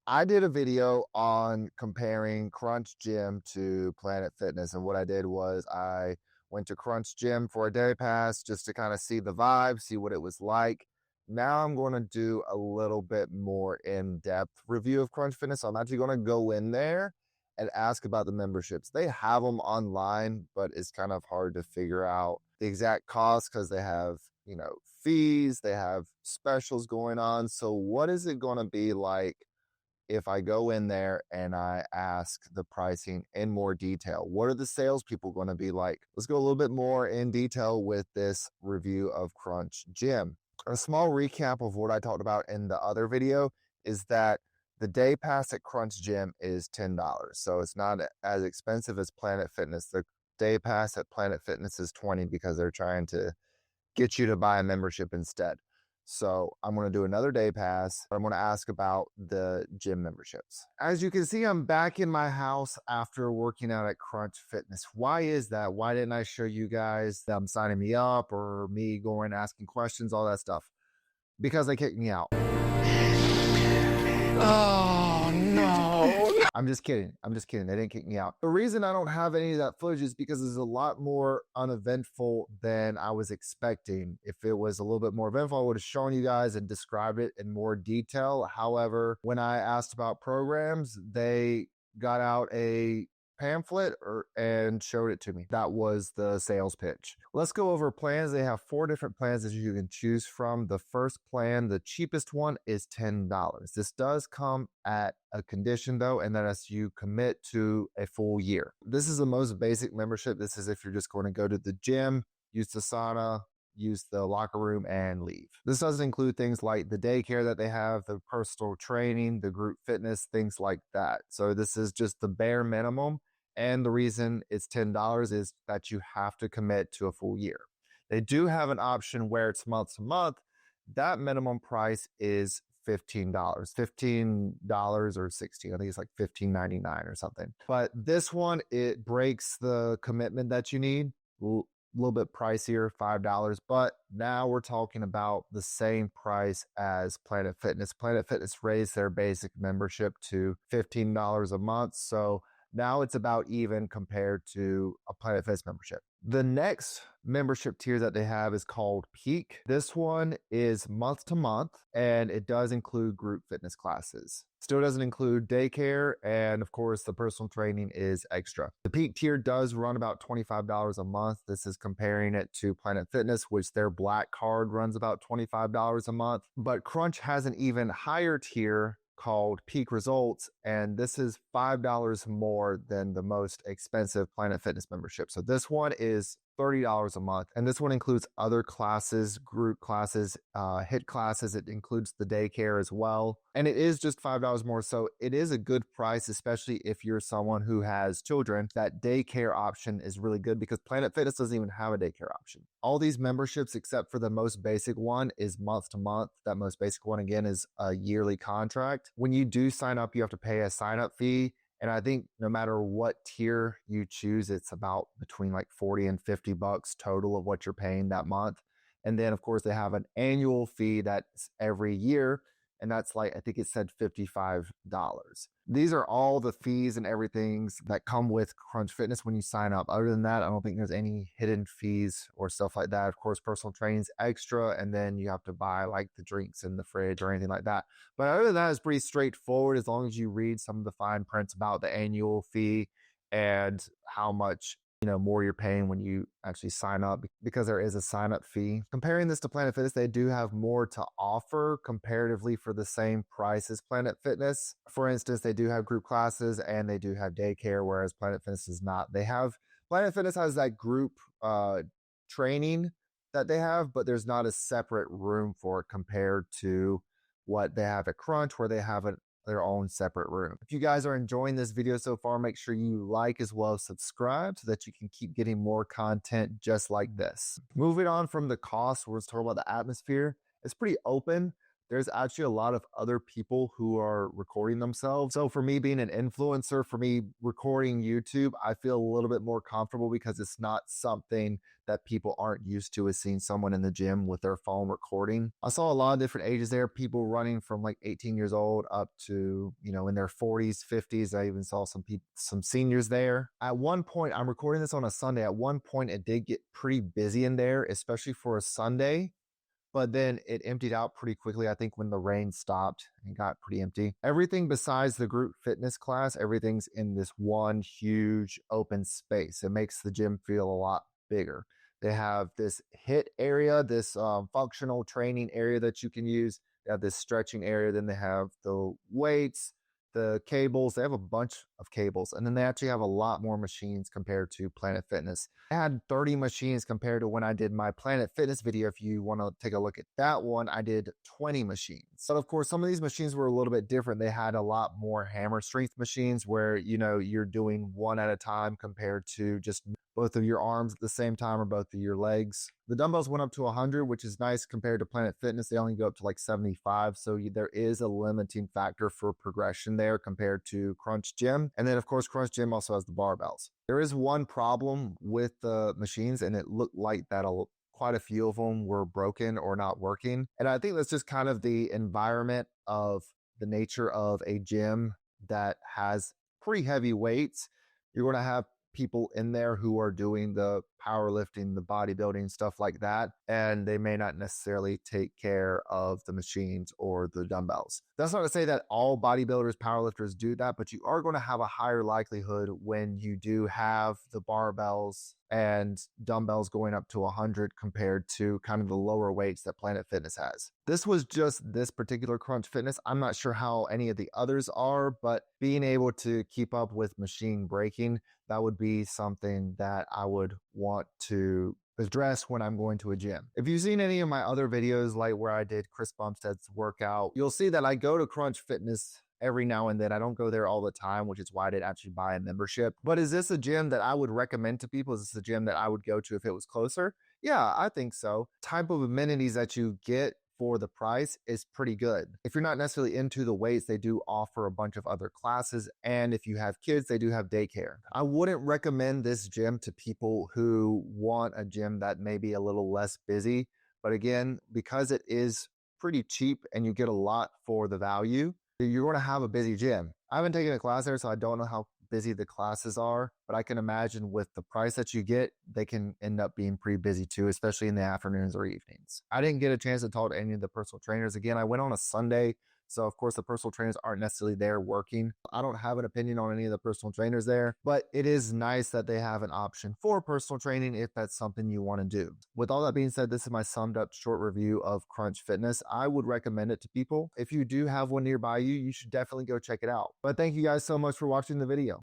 I did a video on comparing Crunch Gym to Planet Fitness. And what I did was I went to Crunch Gym for a day pass just to kind of see the vibe, see what it was like. Now I'm going to do a little bit more in-depth review of Crunch Fitness. So I'm actually going to go in there and ask about the memberships. They have them online, but it's kind of hard to figure out the exact cost because they have, fees, they have specials going on. So what is it going to be like if I go in there and I ask the pricing in more detail? What are the salespeople going to be like? Let's go a little bit more in detail with this review of Crunch Gym. A small recap of what I talked about in the other video is that the day pass at Crunch Gym is $10. So it's not as expensive as Planet Fitness. The day pass at Planet Fitness is $20 because they're trying to get you to buy a membership instead. So I'm going to do another day pass. I'm going to ask about the gym memberships. As you can see, I'm back in my house after working out at Crunch Fitness. Why is that? Why didn't I show you guys them signing me up or me going asking questions, all that stuff? Because they kicked me out. Oh, no. I'm just kidding. They didn't kick me out. The reason I don't have any of that footage is because it's a lot more uneventful than I was expecting. If it was a little bit more eventful, I would have shown you guys and described it in more detail. However, when I asked about programs, they got out a pamphlet and showed it to me. That was the sales pitch. Let's go over plans. They have 4 different plans that you can choose from. The first plan, the cheapest one, is $10. This does come at a condition though, and that is you commit to a full year. This is the most basic membership. This is if you're just going to go to the gym, use the sauna, use the locker room, and leave. This doesn't include things like the daycare that they have, the personal training, the group fitness, things like that. So this is just the bare minimum. And the reason it's $10 is that you have to commit to a full year. They do have an option where it's month to month. That minimum price is $15, $15 or 16. I think it's like $15.99 or something. But this one, it breaks the commitment that you need. A little bit pricier, $5. But now we're talking about the same price as Planet Fitness. Planet Fitness raised their basic membership to $15 a month. So now it's about even compared to a Planet Fitness membership. The next membership tier that they have is called Peak. This one is month to month, and it does include group fitness classes. Still doesn't include daycare, and of course, the personal training is extra. The Peak tier does run about $25 a month. This is comparing it to Planet Fitness, which their Black card runs about $25 a month. But Crunch has an even higher tier called Peak Results, and this is $5 more than the most expensive Planet Fitness membership. So this one is $30 a month, and this one includes other classes, group classes, HIIT classes. It includes the daycare as well, and it is just $5 more. So it is a good price, especially if you're someone who has children. That daycare option is really good because Planet Fitness doesn't even have a daycare option. All these memberships, except for the most basic one, is month to month. That most basic one, again, is a yearly contract. When you do sign up, you have to pay a sign-up fee. And I think no matter what tier you choose, it's about between like 40 and 50 bucks total of what you're paying that month. And then of course they have an annual fee that's every year. And that's like, I think it said $55. These are all the fees and everything that come with Crunch Fitness when you sign up. Other than that, I don't think there's any hidden fees or stuff like that. Of course, personal training's extra, and then you have to buy like the drinks in the fridge or anything like that. But other than that, it's pretty straightforward as long as you read some of the fine prints about the annual fee and how much more you're paying when you actually sign up, because there is a sign up fee. Comparing this to Planet Fitness, they do have more to offer comparatively for the same price as Planet Fitness. For instance, they do have group classes and they do have daycare, whereas Planet Fitness does not. Planet Fitness has that group training that they have, but there's not a separate room for it compared to what they have at Crunch, where they have their own separate room. If you guys are enjoying this video so far, make sure you like as well as subscribe so that you can keep getting more content just like this. Moving on from the cost, we're talking about the atmosphere. It's pretty open. there's actually a lot of other people who are recording themselves. So for me being an influencer, for me recording YouTube, I feel a little bit more comfortable because it's not something that people aren't used to, is seeing someone in the gym with their phone recording. I saw a lot of different ages there, people running from like 18 years old up to, in their 40s, 50s. I even saw some seniors there. At one point, I'm recording this on a Sunday. At one point, it did get pretty busy in there, especially for a Sunday. But then it emptied out pretty quickly. I think when the rain stopped, it got pretty empty. Everything besides the group fitness class, everything's in this one huge open space. It makes the gym feel a lot bigger. They have this HIIT area, this functional training area that you can use. They have this stretching area. Then they have the weights, the cables. They have a bunch of cables. And then they actually have a lot more machines compared to Planet Fitness. I had 30 machines compared to when I did my Planet Fitness video. If you want to take a look at that one, I did 20 machines. But of course, some of these machines were a little bit different. They had a lot more hammer strength machines where, you're doing one at a time compared to just both of your arms at the same time or both of your legs. The dumbbells went up to 100, which is nice compared to Planet Fitness. They only go up to like 75. So there is a limiting factor for progression there compared to Crunch Gym. And then of course, Crunch Gym also has the barbells. There is one problem with the machines, and it looked like that quite a few of them were broken or not working. And I think that's just kind of the environment of the nature of a gym that has pretty heavy weights. You're going to have people in there who are doing the powerlifting, the bodybuilding, stuff like that, and they may not necessarily take care of the machines or the dumbbells. That's not to say that all bodybuilders, powerlifters do that, but you are going to have a higher likelihood when you do have the barbells and dumbbells going up to 100 compared to kind of the lower weights that Planet Fitness has. This was just this particular Crunch Fitness. I'm not sure how any of the others are, but being able to keep up with machine breaking, that would be something that I would want to address when I'm going to a gym. If you've seen any of my other videos, like where I did Chris Bumstead's workout, you'll see that I go to Crunch Fitness every now and then. I don't go there all the time, which is why I did actually buy a membership. But is this a gym that I would recommend to people? Is this a gym that I would go to if it was closer? Yeah, I think so. Type of amenities that you get for the price is pretty good. If you're not necessarily into the weights, they do offer a bunch of other classes. And if you have kids, they do have daycare. I wouldn't recommend this gym to people who want a gym that may be a little less busy. But again, because it is pretty cheap and you get a lot for the value, you're going to have a busy gym. I haven't taken a class there, so I don't know how busy the classes are, but I can imagine with the price that you get, they can end up being pretty busy too, especially in the afternoons or evenings. I didn't get a chance to talk to any of the personal trainers. Again, I went on a Sunday, so of course the personal trainers aren't necessarily there working. I don't have an opinion on any of the personal trainers there, but it is nice that they have an option for personal training if that's something you want to do. With all that being said, this is my summed up short review of Crunch Fitness. I would recommend it to people. If you do have one nearby you, you should definitely go check it out. But thank you guys so much for watching the video.